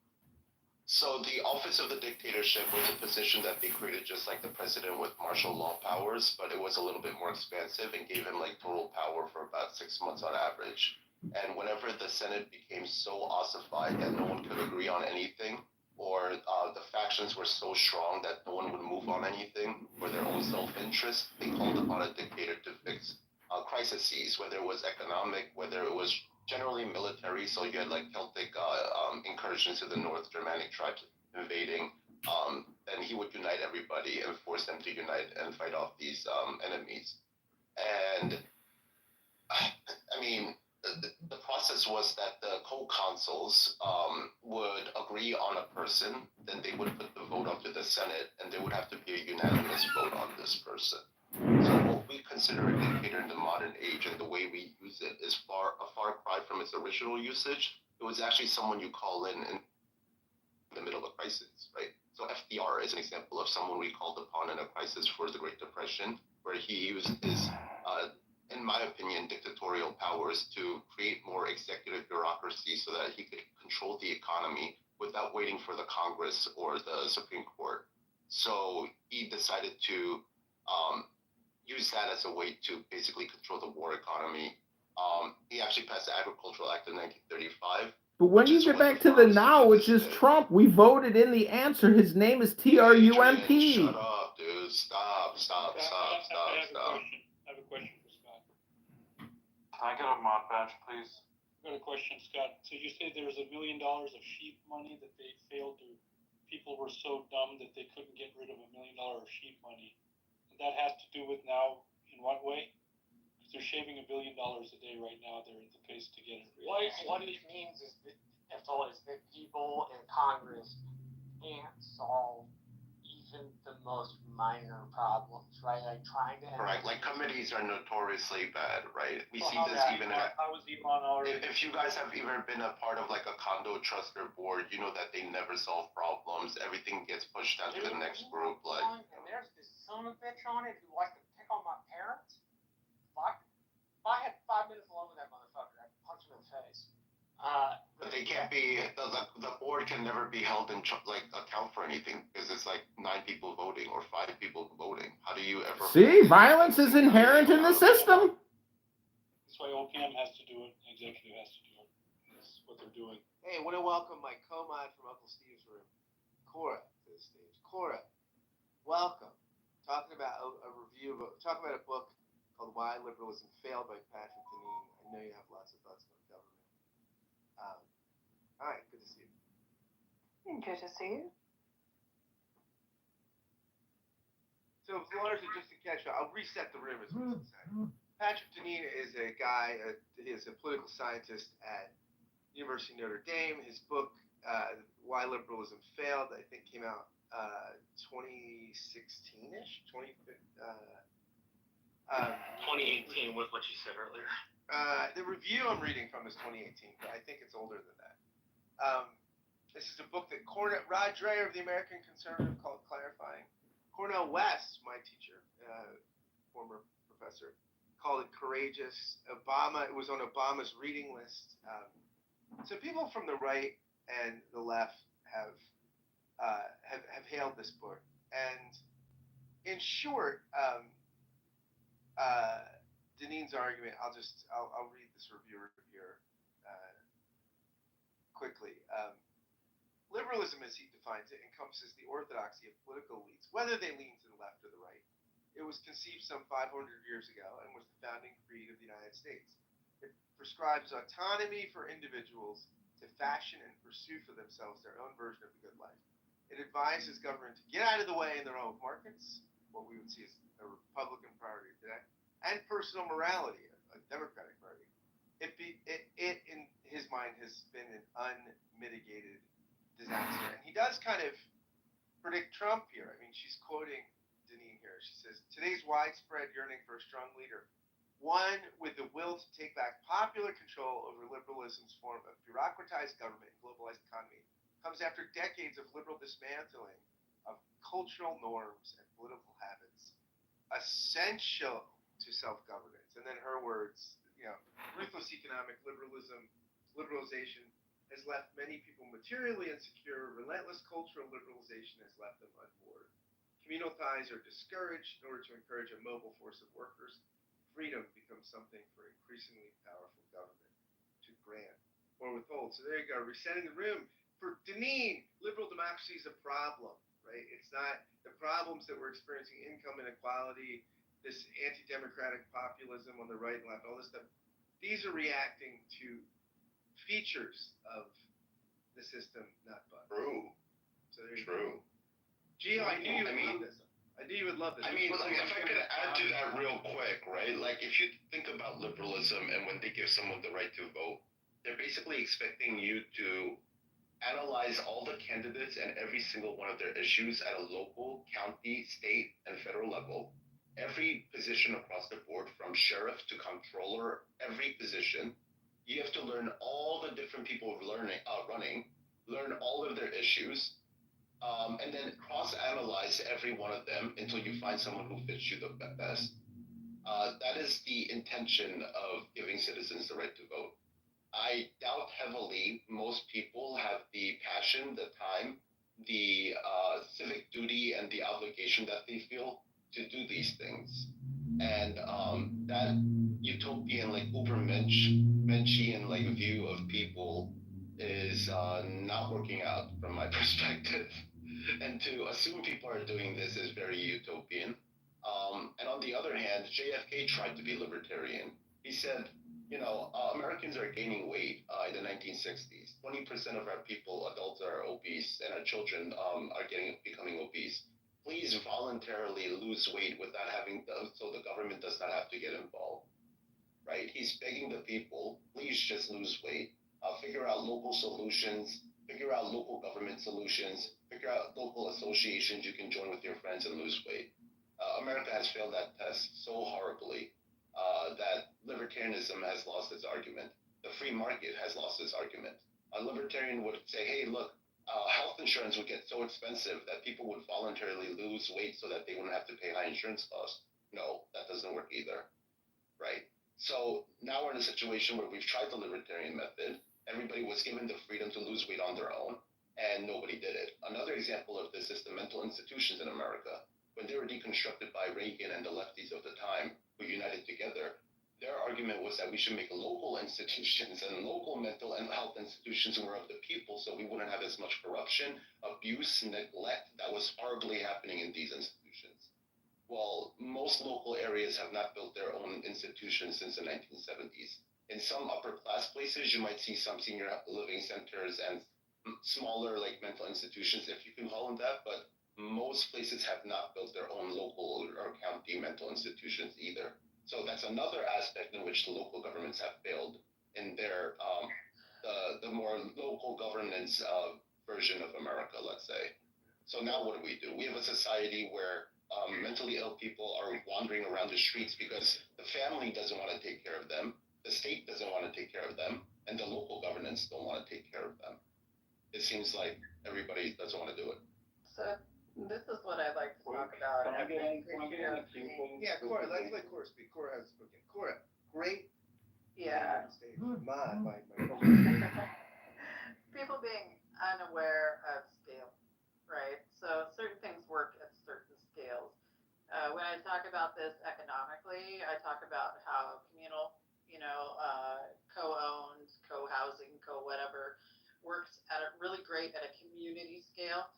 So the office of the dictatorship was a position that they created just like the president with martial law powers, but it was a little bit more expansive and gave him total power for about 6 months on average. And whenever the Senate became so ossified that no one could agree on anything, or the factions were so strong that no one would move on anything for their own self-interest, they called upon a dictator to fix crises, whether it was economic, whether it was generally military. So you had Celtic incursions to the North, Germanic tribes invading. Then he would unite everybody and force them to unite and fight off these enemies. And I mean, the process was that the co-consuls would agree on a person, then they would put the vote up to the Senate, and there would have to be a unanimous vote on this person. So what we consider a dictator in the modern age and the way we use it is a far cry from its original usage. It was actually someone you call in the middle of a crisis, right? So FDR is an example of someone we called upon in a crisis for the Great Depression, where he used his in my opinion, dictatorial powers to create more executive bureaucracy so that he could control the economy without waiting for the Congress or the Supreme Court. So he decided to use that as a way to basically control the war economy. He actually passed the Agricultural Act in 1935. But when you get back to the now, which is Trump, we voted in the answer. His name is Trump. Shut up, dude. Stop. I have a question for Scott. Can I get a mod badge, please? I've got a question, Scott. So you say there was $1 million of sheep money that they failed to. People were so dumb that they couldn't get rid of $1 million of sheep money. And that has to do with now, in what way? Because they're shaving $1 billion a day right now. They're at the pace to get it. What it means is that people in Congress can't solve even the most minor problems, right? Trying to. Correct. Committees are notoriously bad, right? We see this even in. How was Elon already? If you guys have ever been a part of a condo trust or board, you know that they never solve problems. Everything gets pushed down to the next group. And there's this son of a bitch on it who likes to pick on my parents. Fuck. If I had 5 minutes alone with that motherfucker, I'd punch him in the face. But they can't be. The board can never be held in account for anything because it's 9 people voting or 5 people voting. How do you ever? See, violence is inherent in the system. executive has to do it. That's what they're doing. Hey, I want to welcome my co-mod from Uncle Steve's room, Cora, to the stage. Cora, welcome. Talking about talking about a book called Why Liberalism Failed by Patrick Deneen. I know you have lots of thoughts about government. All right, good to see you. Good to see you. So, largely just to catch up, I'll reset the room as we say. Patrick Deneen is a guy, he is a political scientist at University of Notre Dame. His book, Why Liberalism Failed, I think came out 2016-ish, 2018 with what you said earlier. The review I'm reading from is 2018, but I think it's older than that. This is a book that Rod Dreher of the American Conservative called Clarifying. Cornel West, my teacher, former professor, called it Courageous. Obama, it was on Obama's reading list. So people from the right and the left have hailed this book. And in short, Deneen's argument, I'll read this review here quickly. Liberalism, as he defines it, encompasses the orthodoxy of political elites, whether they lean to the left or the right. It was conceived some 500 years ago and was the founding creed of the United States. It prescribes autonomy for individuals to fashion and pursue for themselves their own version of the good life. It advises government to get out of the way in their own markets, what we would see as a Republican priority today, and personal morality, a Democratic priority. It in his mind has been an unmitigated disaster. And he does kind of predict Trump here. I mean, she's quoting Deneen here. She says, today's widespread yearning for a strong leader, one with the will to take back popular control over liberalism's form of bureaucratized government and globalized economy, comes after decades of liberal dismantling of cultural norms and political habits, essential to self-governance. And then her words, ruthless economic liberalization has left many people materially insecure. Relentless cultural liberalization has left them unmoored. Communal ties are discouraged in order to encourage a mobile force of workers. Freedom becomes something for increasingly powerful government to grant or withhold. So there you go, resetting the room. For Deneen, liberal democracy is a problem, right? It's not the problems that we're experiencing, income inequality, this anti-democratic populism on the right and left, all this stuff. These are reacting to features of the system, not bugs. True. So there you True. go. Gio, I knew you would love this. I knew you would love this. I mean, like, if I could add to that real quick, right? Like, if you think about liberalism and when they give someone the right to vote, they're basically expecting you to analyze all the candidates and every single one of their issues at a local, county, state, and federal level. Every position across the board, from sheriff to comptroller, every position. You have to learn all the different people running, learn all of their issues, and then cross-analyze every one of them until you find someone who fits you the best. That is the intention of giving citizens the right to vote. I doubt heavily most people have the passion, the time, the civic duty, and the obligation that they feel to do these things. And that utopian, like Ubermenchian like view of people is not working out from my perspective. And to assume people are doing this is very utopian. And on the other hand, JFK tried to be libertarian. He said, Americans are gaining weight in the 1960s. 20% of our people, adults, are obese, and our children are becoming obese. Please voluntarily lose weight without so the government does not have to get involved. Right? He's begging the people, please just lose weight. Figure out local solutions. Figure out local government solutions. Figure out local associations you can join with your friends and lose weight. America has failed that test so horribly that libertarianism has lost its argument. The free market has lost its argument. A libertarian would say, hey, look, health insurance would get so expensive that people would voluntarily lose weight so that they wouldn't have to pay high insurance costs. No, that doesn't work either, right? So now we're in a situation where we've tried the libertarian method. Everybody was given the freedom to lose weight on their own, and nobody did it. Another example of this is the mental institutions in America. When they were deconstructed by Reagan and the lefties of the time, who united together, their argument was that we should make local institutions and local mental and health institutions more of the people, so we wouldn't have as much corruption, abuse, neglect that was horribly happening in these institutions. Well, most local areas have not built their own institutions since the 1970s. In some upper class places, you might see some senior living centers and smaller like mental institutions, if you can call them that, but most places have not built their own local or county mental institutions either. So that's another aspect in which the local governments have failed in their the more local governance version of America, let's say. So now what do? We have a society where mentally ill people are wandering around the streets because the family doesn't want to take care of them, the state doesn't want to take care of them, and the local governments don't want to take care of them. It seems like everybody doesn't want to do it. So this is what I'd like to talk about. Can I get in a few things? Yeah, Cora, let's let Cora speak. Cora hasn't spoken. Cora, great. Yeah. My People being unaware of scale, right? So certain things work at certain scales. When I talk about this economically, I talk about how communal, co-owned, co-housing, co-whatever works at a really great at a community scale,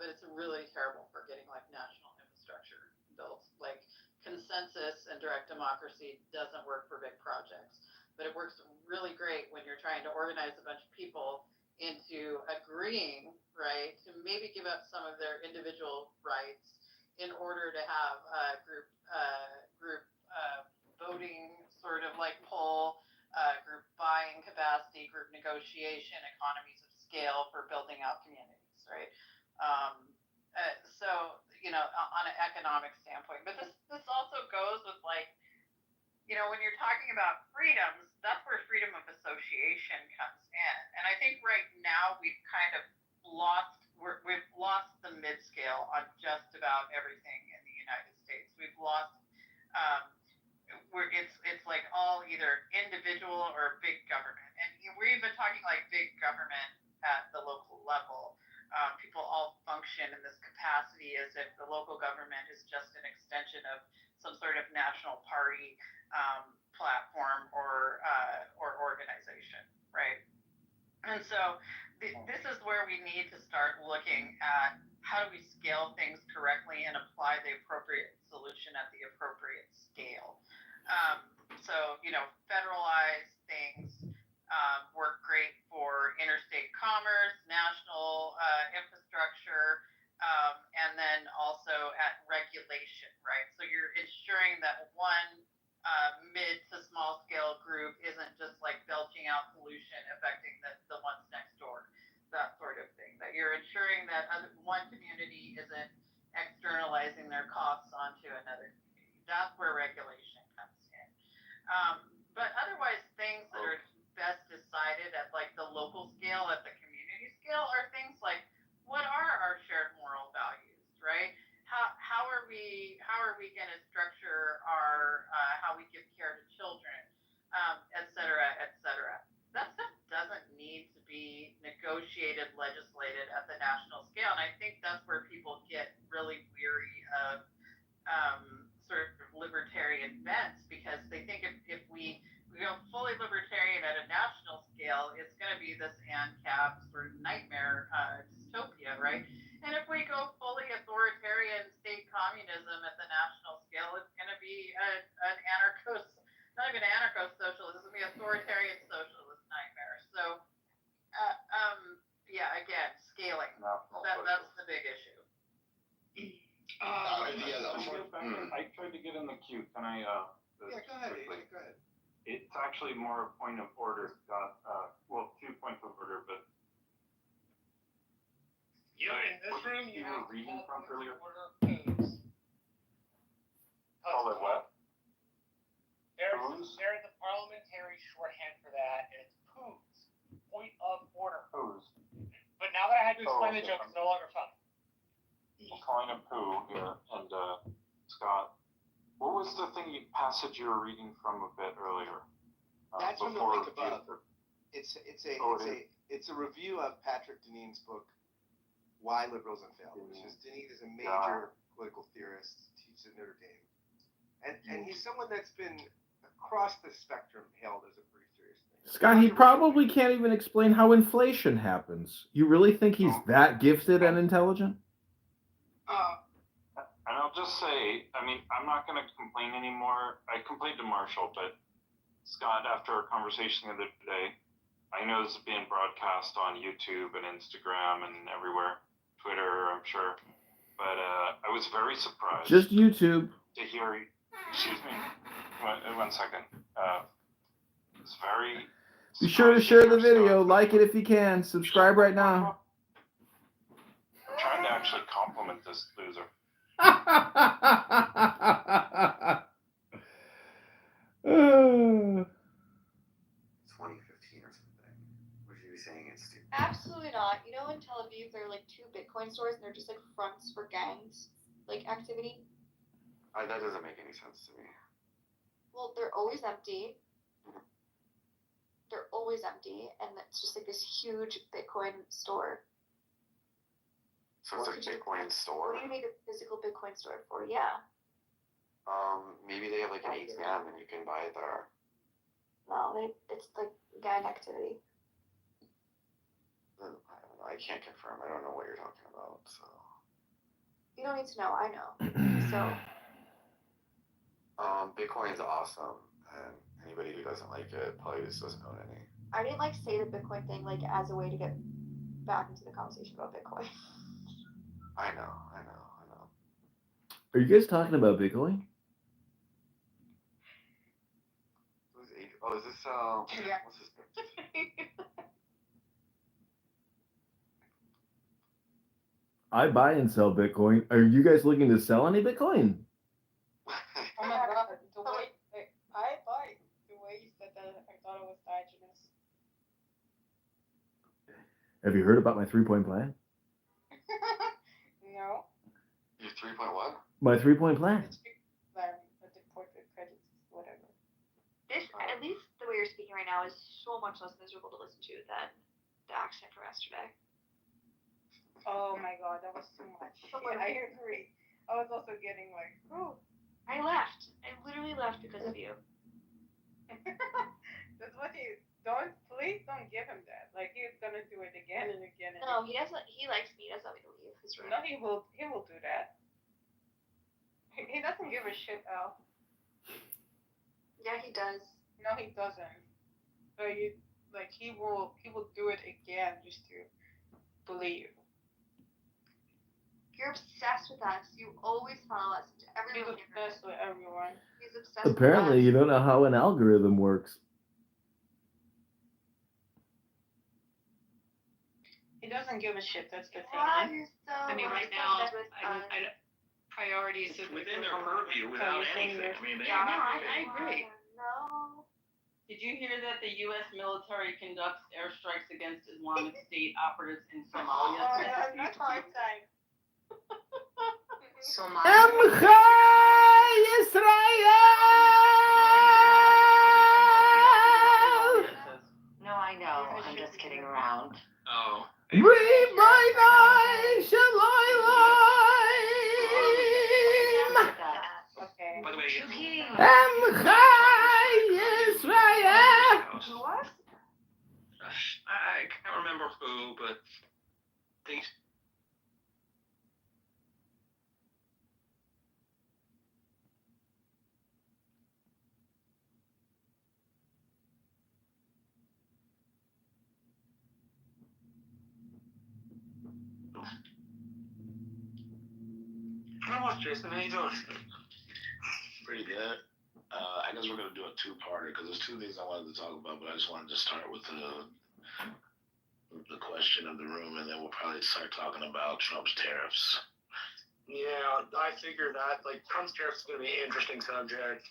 but it's really terrible for getting like national infrastructure built. Like consensus and direct democracy doesn't work for big projects, but it works really great when you're trying to organize a bunch of people into agreeing, right, to maybe give up some of their individual rights in order to have a group voting sort of like poll, group buying capacity, group negotiation, economies of scale for building out communities, right? So, on an economic standpoint, but this also goes with like, when you're talking about freedoms, that's where freedom of association comes in. And I think right now we've kind of we've lost the mid-scale on just about everything in the United States. We've lost, it's like all either individual or big government. And we're even talking like big government at the local level. People all function in this capacity as if the local government is just an extension of some sort of national party platform or organization, right? And so this is where we need to start looking at how do we scale things correctly and apply the appropriate solution at the appropriate scale. So, federalize things work great for interstate commerce, national infrastructure, and then also at regulation, right? So you're ensuring that one mid to small scale group isn't just like belching out pollution affecting the ones next door, that sort of thing. That you're ensuring that one community isn't externalizing their costs onto another community. That's where regulation comes in. But otherwise, things that are best decided at like the local scale, at the community scale, are things like, what are our shared moral values, right? How are we going to structure our how we give care to children, et cetera, et cetera. That stuff doesn't need to be negotiated, legislated at the national scale, and I think that's where people get really weary of sort of libertarian bents, because they think if we go fully libertarian at a national scale, it's going to be this ANCAP sort of nightmare dystopia, right? And if we go fully authoritarian state communism at the national scale, it's going to be an not even anarcho-socialist, it's going to be authoritarian socialist nightmare. So, again, scaling. That's the big issue. I tried to get in the queue. Can I? Yeah, go ahead. Go ahead. It's actually more a point of order, Scott. 2 points of order, but. In this room, you were have reading from earlier. order codes. Call it what? There's a parliamentary shorthand for that, and it's POOs. Point of order. POOs. But now that I had to explain the joke, it's no longer funny. We're calling a poo here, and Scott, what was the passage you were reading from a bit earlier? That's from the link above. It's a review of Patrick Deneen's book, Why Liberals Unfail. Deneen is a major political theorist, teaches at Notre Dame, and he's someone that's been across the spectrum hailed as a pretty serious thing. Scott, he probably can't even explain how inflation happens. You really think he's that gifted and intelligent? And I'll just say, I mean, I'm not going to complain anymore. I complained to Marshall, but Scott, after our conversation the other day, I know this is being broadcast on YouTube and Instagram and everywhere, Twitter, I'm sure. But I was very surprised. Just YouTube. To hear, excuse me, one second. It's very. Be sure to share the video, like it if you can, subscribe right now. I'm trying to actually compliment this loser. 2015 or something. Would you be saying it's stupid? Absolutely not. You know, in Tel Aviv, there are like 2 Bitcoin stores, and they're just like fronts for gangs, like activity. That doesn't make any sense to me. Well, they're always empty. They're always empty, and it's just like this huge Bitcoin store. So it's like a Bitcoin store? What do you need a physical Bitcoin store for? Yeah. Maybe they have like an ATM and you can buy it there. No, it's like gang activity. I don't know. I can't confirm. I don't know what you're talking about. So. You don't need to know. I know. So. Bitcoin's awesome, and anybody who doesn't like it probably just doesn't own any. I didn't like say the Bitcoin thing like as a way to get back into the conversation about Bitcoin. I know. Are you guys talking about Bitcoin? Oh, is this Yeah. What's this? I buy and sell Bitcoin. Are you guys looking to sell any Bitcoin? Oh my god, the way I thought the way you said that, I thought it was Diogenes. Have you heard about my 3-point plan? No. Your 3-point what? My 3-point plan. Whatever. This, at least the way you're speaking right now, is so much less miserable to listen to than the accent from yesterday. Oh my god, that was too much. Yeah, I agree. I was also getting like, oh. I left. I literally left because of you. That's what please don't give him that. Like, he's gonna do it again and again and No, again. he doesn't. He likes me. He doesn't want me to leave his room. No, he will do that. He doesn't give a shit, Al. Yeah, he does. No, he doesn't. So he will do it again just to believe. You're obsessed with us. You always follow us into every He's room. obsessed with everyone. He's obsessed Apparently, with us. you don't know how an algorithm works. He doesn't give a shit. That's the thing. Ah, you're so I mean, right now, priorities is within their purview without anything. I mean, they. Yeah, no, I agree. No. Did you hear that the U.S. military conducts airstrikes against Islamic State operatives in Somalia? That's hard time. Amcha Yisrael! No, I know. I'm just kidding around. Oh. Okay. By the way, Amcha Yisrael! What? I can't remember who, but things. How much, Jason? How you doing? Pretty good. I guess we're gonna do a 2-parter because there's 2 things I wanted to talk about, but I just wanted to start with the question of the room, and then we'll probably start talking about Trump's tariffs. Yeah, I figured that. Like, Trump's tariffs is going to be an interesting subject.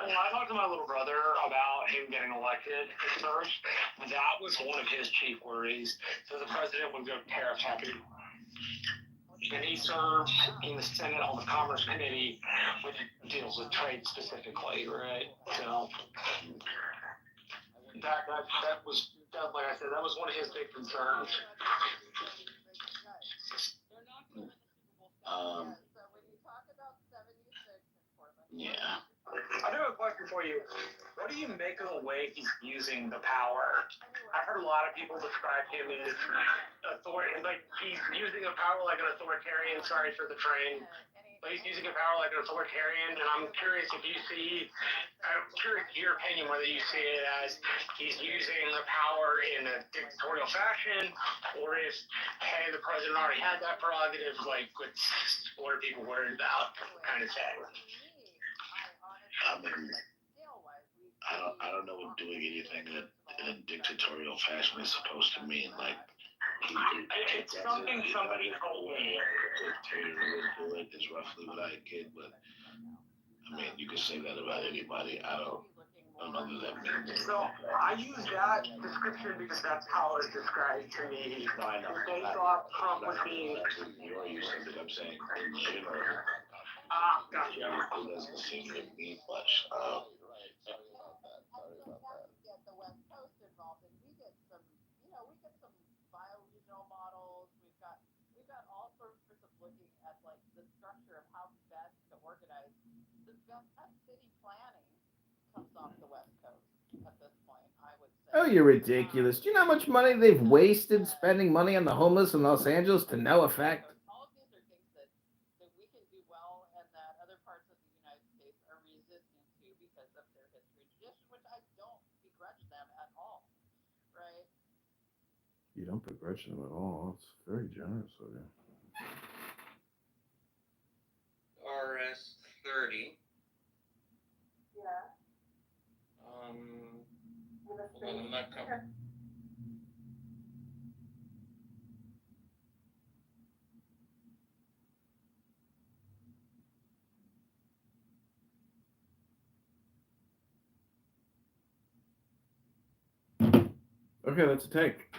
When I talked to my little brother about him getting elected first, that was one of his chief worries. So the president would go tariff happy. And he served in the Senate on the Commerce Committee, which deals with trade specifically, right? So that was, like I said, that was one of his big concerns. Yeah. I know question for you. What do you make of the way he's using the power? I've heard a lot of people describe him as like he's using the power like an authoritarian. Sorry for the train. But he's using the power like an authoritarian, and I'm curious if you see, I'm curious your opinion, whether you see it as he's using the power in a dictatorial fashion, or if, hey, the president already had that prerogative, like, what are people worried about, kind of thing. I mean, I don't know what doing anything in a dictatorial fashion is supposed to mean. Like, it's something somebody told me. Dictator would do it is roughly what I get, but I mean, you can say that about anybody. I don't know what that means. So I use that description because that's how it's described to me. No, I know. They thought Trump was being. Your use of it, I'm saying in general. Gotcha. It doesn't seem to mean much. Oh, you're ridiculous. Do you know how much money they've wasted spending money on the homeless in Los Angeles to no effect? You don't begrudge them at all. It's very generous of you. RS 30. Yeah. Hold on, I'm not coming. Okay, let's take.